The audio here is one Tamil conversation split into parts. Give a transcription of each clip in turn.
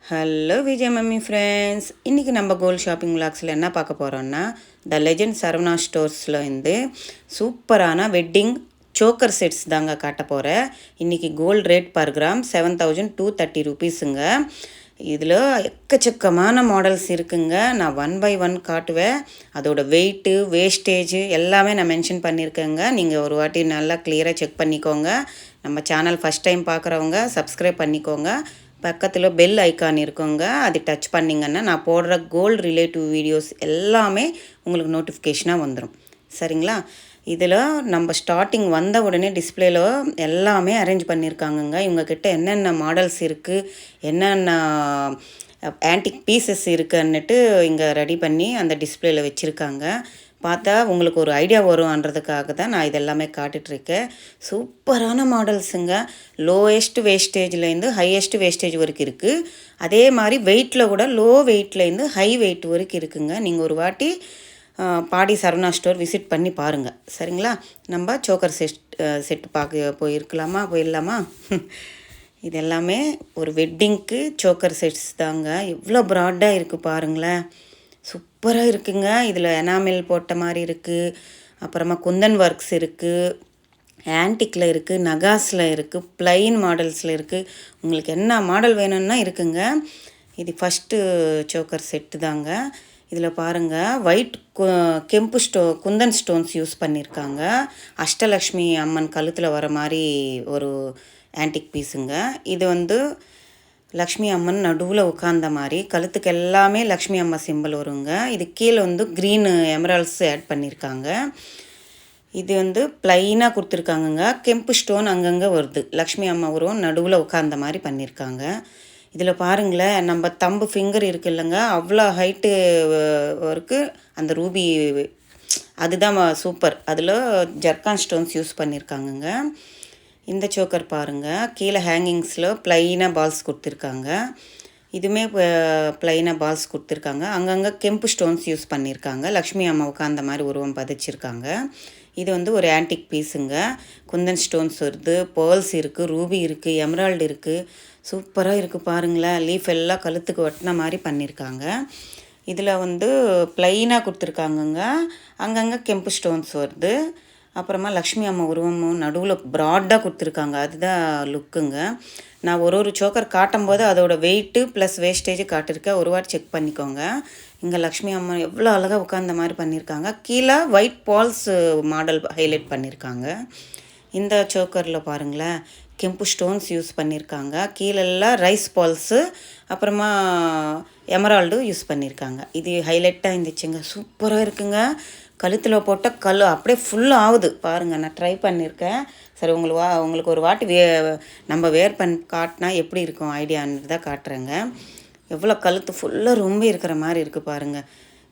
ஹலோ விஜய் மம்மி ஃப்ரெண்ட்ஸ், இன்றைக்கி நம்ம கோல்ட் ஷாப்பிங் விளாக்ஸில் என்ன பார்க்க போகிறோன்னா, த லெஜண்ட் சரவணா ஸ்டோர்ஸில் இருந்து சூப்பரான வெட்டிங் சோக்கர் செட்ஸ் தாங்க காட்ட போகிறேன். இன்றைக்கி கோல்டு ரேட் பர் கிராம் 7230 ரூபீஸுங்க. இதில் எக்கச்சக்கமான மாடல்ஸ் இருக்குங்க. நான் 1 by 1 காட்டுவேன். அதோட வெயிட்டு, வேஸ்டேஜு எல்லாமே நான் மென்ஷன் பண்ணியிருக்கேங்க. நீங்கள் ஒரு வாட்டி நல்லா கிளியராக செக் பண்ணிக்கோங்க. நம்ம சேனல் ஃபஸ்ட் டைம் பார்க்குறவங்க சப்ஸ்கிரைப் பண்ணிக்கோங்க. பக்கத்தில் பெல் ஐக்கான் இருக்குங்க, அது டச் பண்ணிங்கன்னா நான் போடுற கோல்டு ரிலேட்டிவ் வீடியோஸ் எல்லாமே உங்களுக்கு நோட்டிஃபிகேஷனாக வந்துடும். சரிங்களா? இதில் நம்ம ஸ்டார்டிங் வந்த உடனே டிஸ்பிளேல எல்லாமே அரேஞ்ச் பண்ணியிருக்காங்கங்க. இவங்கக்கிட்ட என்னென்ன மாடல்ஸ் இருக்குது, என்னென்ன ஆன்டிக் பீசஸ் இருக்குன்னுட்டு இங்கே ரெடி பண்ணி அந்த டிஸ்பிளேல வச்சுருக்காங்க. பார்த்தா உங்களுக்கு ஒரு ஐடியா வரும்ன்றதுக்காக தான் நான் இதெல்லாமே காட்டிகிட்ருக்கேன். சூப்பரான மாடல்ஸுங்க. லோயஸ்ட் வேஸ்டேஜ்லேருந்து ஹையஸ்ட் வேஸ்டேஜ் வரைக்கும் இருக்குது. அதே மாதிரி வெயிட்டில் கூட லோ வெயிட்லேருந்து ஹை வெயிட் வரைக்கும் இருக்குங்க. நீங்கள் ஒரு வாட்டி பாடி சரவணா ஸ்டோர் விசிட் பண்ணி பாருங்கள். சரிங்களா? நம்ம சோக்கர் செட் போயிடலாமா? இது எல்லாமே ஒரு வெட்டிங்க்கு சோக்கர் செட்ஸ் தாங்க. எவ்வளோ ப்ராடாக இருக்குது பாருங்களேன். சூப்பராக இருக்குங்க. இதில் எனாமில் போட்ட மாதிரி இருக்குது, அப்புறமா குந்தன் ஒர்க்ஸ் இருக்குது, ஆன்டிக்கில் இருக்குது, நகாஸில் இருக்குது, ப்ளைன் மாடல்ஸில் இருக்குது. உங்களுக்கு என்ன மாடல் வேணும்னா இருக்குங்க. இது ஃபஸ்ட்டு சோக்கர் செட்டு தாங்க. இதில் பாருங்கள், ஒயிட் கெம்பு குந்தன் ஸ்டோன்ஸ் யூஸ் பண்ணியிருக்காங்க. அஷ்டலக்ஷ்மி அம்மன் கழுத்தில் வர மாதிரி ஒரு ஆன்டிக் பீஸுங்க. இது லக்ஷ்மி அம்மன் நடுவில் உட்கார்ந்த மாதிரி, கழுத்துக்கு எல்லாமே லக்ஷ்மி அம்மா சிம்பிள் வருங்க. இது கீழே க்ரீனு எமரால்ட்ஸ் ஆட் பண்ணியிருக்காங்க. இது ப்ளைனாக கொடுத்துருக்காங்கங்க. கெம்பு ஸ்டோன் அங்கங்கே வருது. லக்ஷ்மி அம்மா உருவம் நடுவில் உட்கார்ந்த மாதிரி பண்ணியிருக்காங்க. இதில் பாருங்களேன், நம்ம தம்பு ஃபிங்கர் இருக்குது இல்லைங்க, அவ்வளோ ஹைட்டு இருக்குது அந்த ரூபி. அதுதான் சூப்பர். அதில் ஜர்கான் ஸ்டோன்ஸ் யூஸ் பண்ணியிருக்காங்கங்க. இந்த சோக்கர் பாருங்கள், கீழே ஹேங்கிங்ஸில் ப்ளைனாக பால்ஸ் கொடுத்துருக்காங்க. இதுவுமே ப்ளைனாக பால்ஸ் கொடுத்துருக்காங்க. அங்கங்கே கெம்பு ஸ்டோன்ஸ் யூஸ் பண்ணியிருக்காங்க. லக்ஷ்மி அம்மாவுக்கு அந்த மாதிரி உருவம் பதிச்சிருக்காங்க. இது ஒரு ஆன்டிக் பீஸுங்க. குந்தன் ஸ்டோன்ஸ் வருது, பேர்ல்ஸ் இருக்குது, ரூபி இருக்குது, எமரால்டு இருக்குது. சூப்பராக இருக்குது பாருங்களேன். லீஃப் எல்லாம் கழுத்துக்கு ஒட்டின மாதிரி பண்ணியிருக்காங்க. இதில் ப்ளைனாக கொடுத்துருக்காங்கங்க. அங்கங்கே கெம்பு ஸ்டோன்ஸ் வருது. அப்புறமா லக்ஷ்மி அம்மா உருவமும் நடுவில் ப்ராடாக கொடுத்துருக்காங்க. அதுதான் லுக்குங்க. நான் ஒரு சோக்கர் காட்டும் போது அதோடய வெயிட்டு ப்ளஸ் வேஸ்டேஜ் காட்டிருக்கேன். ஒரு வாட்டி செக் பண்ணிக்கோங்க. இங்கே லக்ஷ்மி அம்மா எவ்வளோ அழகாக உட்காந்த மாதிரி பண்ணியிருக்காங்க. கீழே ஒயிட் பால்ஸ் மாடல் ஹைலைட் பண்ணியிருக்காங்க. இந்த சோக்கரில் பாருங்களேன், கெம்பு ஸ்டோன்ஸ் யூஸ் பண்ணியிருக்காங்க. கீழெல்லாம் ரைஸ் பால்ஸு, அப்புறமா எமரால்டு யூஸ் பண்ணியிருக்காங்க. இது ஹைலைட்டாக இருந்துச்சுங்க. சூப்பராக இருக்குங்க. கழுத்தில் போட்ட அப்படியே ஃபுல்லாக ஆகுது பாருங்கள். நான் ட்ரை பண்ணியிருக்கேன். சரி, உங்களுக்கு ஒரு வாட்டி நம்ம வேர் பண்ணி காட்டினா எப்படி இருக்கும் ஐடியான்னு தான் காட்டுறேங்க. எவ்வளோ கழுத்து ஃபுல்லாக ரொம்ப இருக்கிற மாதிரி இருக்குது பாருங்கள்.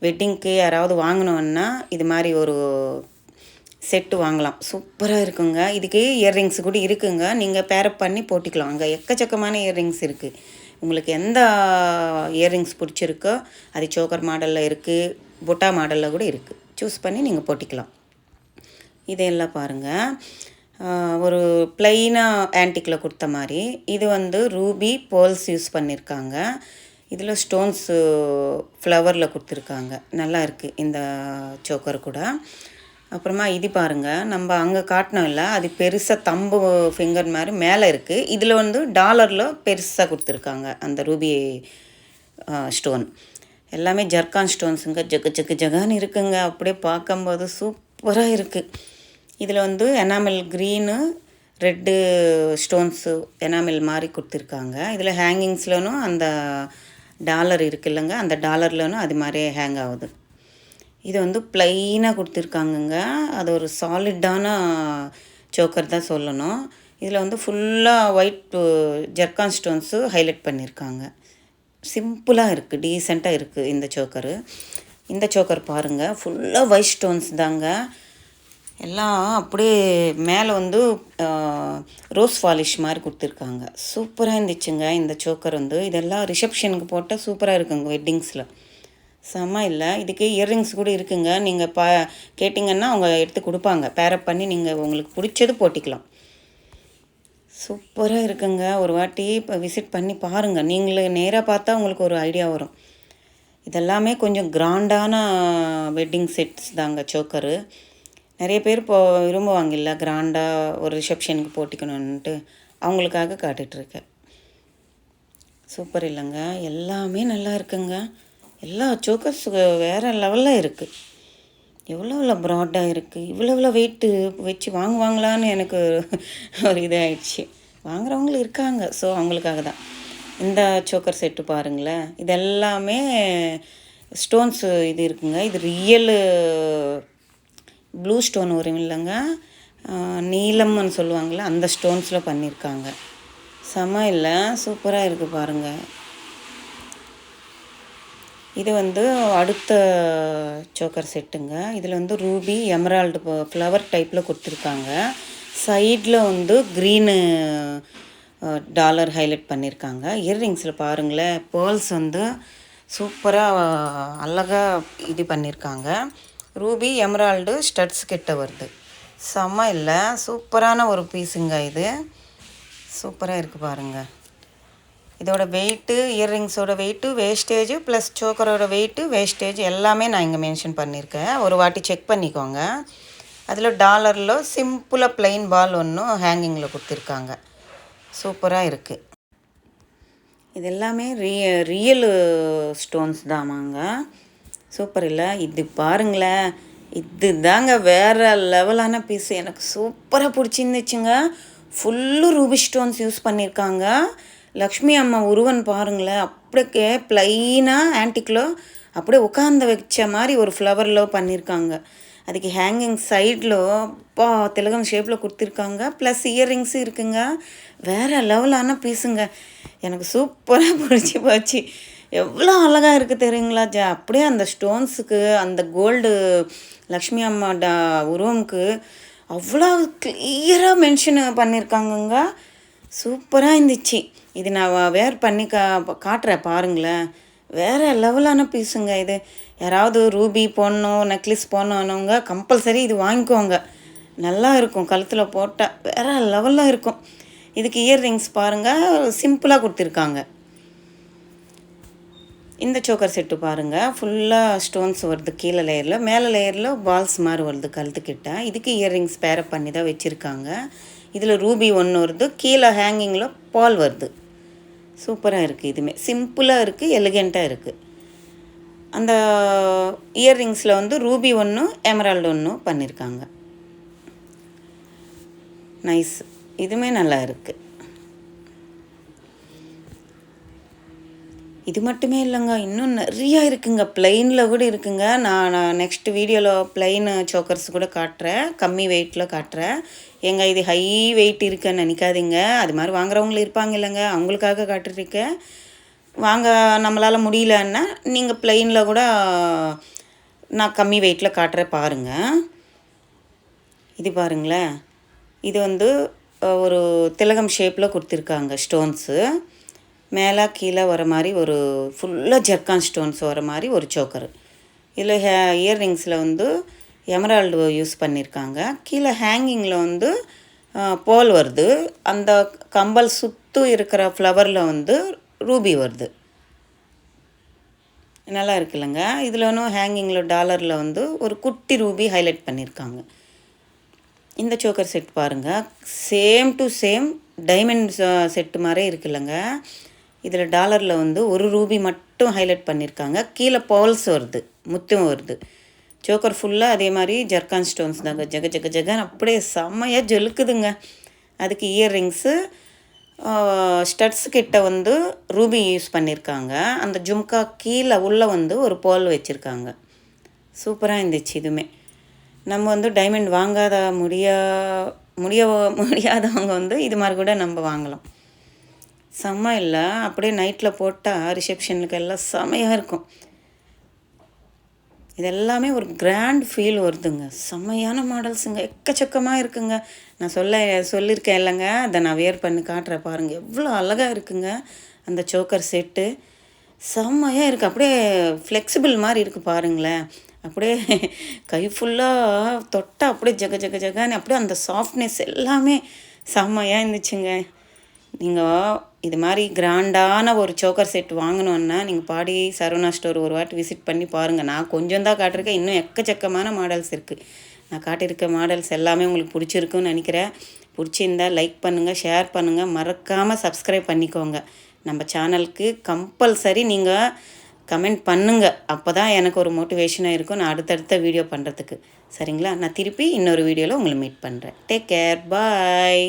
வெட்டிங்க்கு யாராவது வாங்கினோன்னா இது மாதிரி ஒரு செட்டு வாங்கலாம். சூப்பராக இருக்குங்க. இதுக்கு இயர்ரிங்ஸ் கூட இருக்குங்க. நீங்கள் பேரப் பண்ணி போட்டிக்கலாம். அங்கே எக்கச்சக்கமான இயர்ரிங்ஸ் இருக்குது. உங்களுக்கு எந்த இயர்ரிங்ஸ் பிடிச்சிருக்கோ அது சோக்கர் மாடலில் இருக்குது, புட்டா மாடலில் கூட இருக்குது. சூஸ் பண்ணி நீங்கள் போட்டிக்கலாம். இதெல்லாம் பாருங்கள், ஒரு ப்ளைனாக ஆன்டிக்கில் கொடுத்த மாதிரி. இது ரூபி பேர்ல்ஸ் யூஸ் பண்ணியிருக்காங்க. இதில் ஸ்டோன்ஸு ஃப்ளவரில் கொடுத்துருக்காங்க. நல்லா இருக்குது இந்த சோக்கர் கூட. அப்புறமா இது பாருங்கள், நம்ம அங்கே காட்டினோம் இல்லை, அது பெருசாக தம்பு ஃபிங்கர் மாதிரி மேலே இருக்குது. இதில் டாலரில் பெருசாக கொடுத்துருக்காங்க அந்த ரூபி ஸ்டோன். எல்லாமே ஜர்கான் ஸ்டோன்ஸுங்க. ஜகான்னு இருக்குங்க. அப்படியே பார்க்கும்போது சூப்பராக இருக்குது. இதில் enamel green red stones enamel மாதிரி கொடுத்துருக்காங்க. இதில் ஹேங்கிங்ஸ்லனும் அந்த டாலர் இருக்குது இல்லைங்க, அந்த டாலர்லனும் அது மாதிரியே ஹேங் ஆகுது. இது ப்ளைனாக கொடுத்துருக்காங்கங்க. அது ஒரு சாலிட்டான சோக்கர் தான் சொல்லணும். இதில் ஃபுல்லாக ஒயிட் ஜர்கான் ஸ்டோன்ஸு ஹைலைட் பண்ணியிருக்காங்க. சிம்பிளாக இருக்குது, டீசெண்டாக இருக்குது இந்த சோக்கரு. இந்த சோக்கர் பாருங்கள், ஃபுல்லாக ஒயிட் ஸ்டோன்ஸ் தாங்க. எல்லாம் அப்படியே மேலே ரோஸ் பாலிஷ் மாதிரி கொடுத்துருக்காங்க. சூப்பராக இருந்துச்சுங்க இந்த சோக்கர். இதெல்லாம் ரிசப்ஷனுக்கு போட்டால் சூப்பராக இருக்குங்க வெட்டிங்ஸில். செம்ம இல்லை. இதுக்கு இயர்ரிங்ஸ் கூட இருக்குங்க. நீங்கள் கேட்டிங்கன்னா அவங்க எடுத்து கொடுப்பாங்க. பேரப் பண்ணி நீங்கள் உங்களுக்கு பிடிச்சது போட்டிக்கலாம். சூப்பராக இருக்குங்க. ஒரு வாட்டி இப்போ விசிட் பண்ணி பாருங்கள். நீங்களே நேராக பார்த்தா உங்களுக்கு ஒரு ஐடியா வரும். இதெல்லாமே கொஞ்சம் கிராண்டான வெட்டிங் செட்ஸ் தாங்க சோக்கரு. நிறைய பேர் இப்போ விரும்புவாங்கல்ல கிராண்டாக ஒரு ரிசப்ஷனுக்கு போட்டிக்கணுன்ட்டு, அவங்களுக்காக காட்டிகிட்ருக்கேன். சூப்பர் இல்லைங்க, எல்லாமே நல்லா இருக்குங்க. எல்லா சோக்கர்ஸ் வேறு லெவலில் இருக்குது. எவ்வளோ ப்ராடாக இருக்குது, இவ்வளோ வெயிட்டு வச்சு வாங்குவாங்களான்னு எனக்கு ஒரு இதாகிடுச்சு. வாங்குறவங்களும் இருக்காங்க, ஸோ அவங்களுக்காக தான். இந்த சோக்கர் செட்டு பாருங்களேன், இது எல்லாமே ஸ்டோன்ஸு இது இருக்குங்க. இது ரியலு ப்ளூ ஸ்டோன் வரும் இல்லைங்க, நீலம்னு சொல்லுவாங்கள்ல, அந்த ஸ்டோன்ஸில் பண்ணியிருக்காங்க. செம இல்லை, சூப்பராக இருக்குது பாருங்கள். இது வந்து அடுத்த சோக்கர் செட்டுங்க. இதில் வந்து ரூபி எமரால்டு ஃப்ளவர் டைப்பில் கொடுத்துருக்காங்க. சைடில் வந்து க்ரீனு டாலர் ஹைலைட் பண்ணியிருக்காங்க. இயர்ரிங்ஸில் பாருங்களேன், பேர்ல்ஸ் வந்து சூப்பராக அழகாக இது பண்ணியிருக்காங்க. ரூபி எமரால்டு ஸ்டட்ஸ் கிட்ட வருது. செம்ம இல்லை, சூப்பரான ஒரு பீஸுங்க இது. சூப்பராக இருக்குது பாருங்கள். இதோட வெயிட்டு, இயர்ரிங்ஸோட வெயிட்டு, வேஸ்டேஜ் ப்ளஸ் சோக்கரோட வெயிட்டு, வேஸ்டேஜ் எல்லாமே நான் இங்கே மென்ஷன் பண்ணியிருக்கேன். ஒரு வாட்டி செக் பண்ணிக்கோங்க. அதில் டாலரில் சிம்பிளாக ப்ளைன் பால் ஒன்றும் ஹேங்கிங்கில் கொடுத்துருக்காங்க. சூப்பராக இருக்குது. இது எல்லாமே ரியல் ஸ்டோன்ஸ் தாமாங்க. சூப்பர் இல்லை, இது பாருங்களேன், இது தாங்க வேறு லெவலான பீஸ். எனக்கு சூப்பராக பிடிச்சிருந்துச்சுங்க. ஃபுல்லு ரூபி ஸ்டோன்ஸ் யூஸ் பண்ணியிருக்காங்க. லக்ஷ்மி அம்மா உருவன் பாருங்களேன், அப்படியே ப்ளைனாக ஆன்டிக்கில் அப்படியே உட்காந்து வச்ச மாதிரி ஒரு ஃப்ளவரில் பண்ணியிருக்காங்க. அதுக்கு ஹேங்கிங் சைடில் அப்பா திலகம் ஷேப்பில் கொடுத்துருக்காங்க. ப்ளஸ் இயர்ரிங்ஸும் இருக்குங்க. வேறு லெவலான பீஸுங்க. எனக்கு சூப்பராக பிடிச்சி போச்சு. எவ்வளோ அழகாக இருக்குது தெரியுங்களா? அப்படியே அந்த ஸ்டோன்ஸுக்கு, அந்த கோல்டு லக்ஷ்மி அம்மா உருவமுக்கு அவ்வளோ கிளியராக மென்ஷன் பண்ணியிருக்காங்கங்க. சூப்பராக இருந்துச்சு. இது நான் வேர் பண்ணி காட்டுறேன் பாருங்களேன். வேறு லெவலான பீஸுங்க இது. யாராவது ரூபி போடணும், நெக்லஸ் போடணுன்னவங்க கம்பல்சரி இது வாங்கிக்கோங்க. நல்லா இருக்கும், கழுத்தில் போட்டால் வேறு லெவலில் இருக்கும். இதுக்கு இயர்ரிங்ஸ் பாருங்கள், சிம்பிளாக கொடுத்துருக்காங்க. இந்த சோக்கர் செட்டு பாருங்கள், ஃபுல்லாக ஸ்டோன்ஸ் வருது கீழே லேயரில், மேலே லேயரில் பால்ஸ் மாதிரி வருது கழுத்துக்கிட்ட. இதுக்கு இயர்ரிங்ஸ் பேரப் பண்ணி தான் வச்சுருக்காங்க. இதில் ரூபி ஒன்று வருது, கீழே ஹேங்கிங்கில் பால் வருது. சூப்பராக இருக்குது. இதுவுமே சிம்பிளாக இருக்குது, எலிகெண்ட்டாக இருக்குது. அந்த இயர்ரிங்ஸில் வந்து ரூபி ஒன்று, எமரால்டு ஒன்று பண்ணியிருக்காங்க. நைஸ். இதுவுமே நல்லா இருக்குது. இது மட்டுமே இல்லைங்க, இன்னும் நிறையா இருக்குங்க. ப்ளைனில் கூட இருக்குங்க. நான் நெக்ஸ்ட் வீடியோவில் ப்ளைன் சோக்கர்ஸ் கூட காட்டுறேன், கம்மி வெயிட்டில் காட்டுறேன். ஏங்க இது ஹை வெயிட் இருக்குன்னு நினைக்காதீங்க. அது மாதிரி வாங்குறவங்களும் இருப்பாங்க இல்லைங்க, அவங்களுக்காக காட்டுறதுக்கேன். வாங்க நம்மளால் முடியலன்னா நீங்கள் ப்ளைனில் கூட நான் கம்மி வெயிட்டில் காட்டுறேன் பாருங்கள். இது பாருங்களேன், இது வந்து ஒரு திலகம் ஷேப்பில் கொடுத்துருக்காங்க ஸ்டோன்ஸு. மேலே கீழே வர மாதிரி ஒரு ஃபுல்லாக ஜர்கான் ஸ்டோன்ஸ் வர மாதிரி ஒரு சோக்கரு. இதில் இயர்ரிங்ஸில் வந்து எமரால்டு யூஸ் பண்ணியிருக்காங்க. கீழே ஹேங்கிங்கில் வந்து போல் வருது. அந்த கம்பல் சுற்றும் இருக்கிற ஃப்ளவரில் வந்து ரூபி வருது. நல்லா இருக்குல்லங்க. இதில் ஒன்றும் ஹேங்கிங்கில் டாலரில் வந்து ஒரு குட்டி ரூபி ஹைலைட் பண்ணியிருக்காங்க. இந்த சோக்கர் செட் பாருங்கள், same to same diamond set மாதிரி இருக்குல்லங்க. இதில் டாலரில் வந்து ஒரு ரூபி மட்டும் ஹைலைட் பண்ணியிருக்காங்க. கீழே பால்ஸ் வருது, முத்தும் வருது. சோக்கர் ஃபுல்லாக அதே மாதிரி ஜர்கான் ஸ்டோன்ஸ் தாங்க, ஜக ஜக ஜகன்னு அப்படியே செம்மையாக ஜொலுக்குதுங்க. அதுக்கு இயர்ரிங்ஸு, ஸ்டட்ஸ் கிட்ட வந்து ரூபி யூஸ் பண்ணியிருக்காங்க. அந்த ஜும்கா கீழே உள்ளே வந்து ஒரு பால் வச்சுருக்காங்க. சூப்பராக இருந்துச்சு. இதுவுமே நம்ம வந்து டைமண்ட் வாங்காத முடியாதவங்க வந்து இது மாதிரி கூட நம்ம வாங்கலாம். செம்ம இல்லை, அப்படியே நைட்டில் போட்டால் ரிசப்ஷனுக்கு எல்லாம் செம்மையாக இருக்கும். இதெல்லாமே ஒரு கிராண்ட் ஃபீல் வருதுங்க. செம்மையான மாடல்ஸுங்க, எக்கச்சக்கமாக இருக்குங்க. நான் சொல்லியிருக்கேன் இல்லைங்க, அதை நான் வேர் பண்ணி காட்டுறேன் பாருங்கள். எவ்வளோ அழகாக இருக்குங்க அந்த சோக்கர் செட்டு. செம்மையாக இருக்குது, அப்படியே ஃப்ளெக்சிபிள் மாதிரி இருக்குது பாருங்களேன். அப்படியே கை ஃபுல்லாக தொட்டால் அப்படியே ஜக ஜக ஜகான்னு அப்படியே அந்த சாஃப்ட்னஸ் எல்லாமே செம்மையாக இருந்துச்சுங்க. நீங்கள் இது மாதிரி கிராண்டான ஒரு சோக்கர் செட் வாங்கணுன்னா நீங்கள் பாடி சரவணா ஸ்டோர் ஒரு வாட்டி விசிட் பண்ணி பாருங்கள். நான் கொஞ்சம் தான் காட்டியிருக்கேன், இன்னும் எக்கச்சக்கமான மாடல்ஸ் இருக்குது. நான் காட்டியிருக்க மாடல்ஸ் எல்லாமே உங்களுக்கு பிடிச்சிருக்குன்னு நினைக்கிறேன். பிடிச்சிருந்தா லைக் பண்ணுங்கள், ஷேர் பண்ணுங்கள், மறக்காமல் சப்ஸ்கிரைப் பண்ணிக்கோங்க. நம்ம சேனலுக்கு கம்பல்சரி நீங்கள் கமெண்ட் பண்ணுங்கள். அப்போ தான் எனக்கு ஒரு மோட்டிவேஷனாக இருக்கும் நான் அடுத்தடுத்த வீடியோ பண்ணுறதுக்கு. சரிங்களா? நான் திருப்பி இன்னொரு வீடியோவில் உங்களை மீட் பண்ணுறேன். டேக் கேர், பாய்.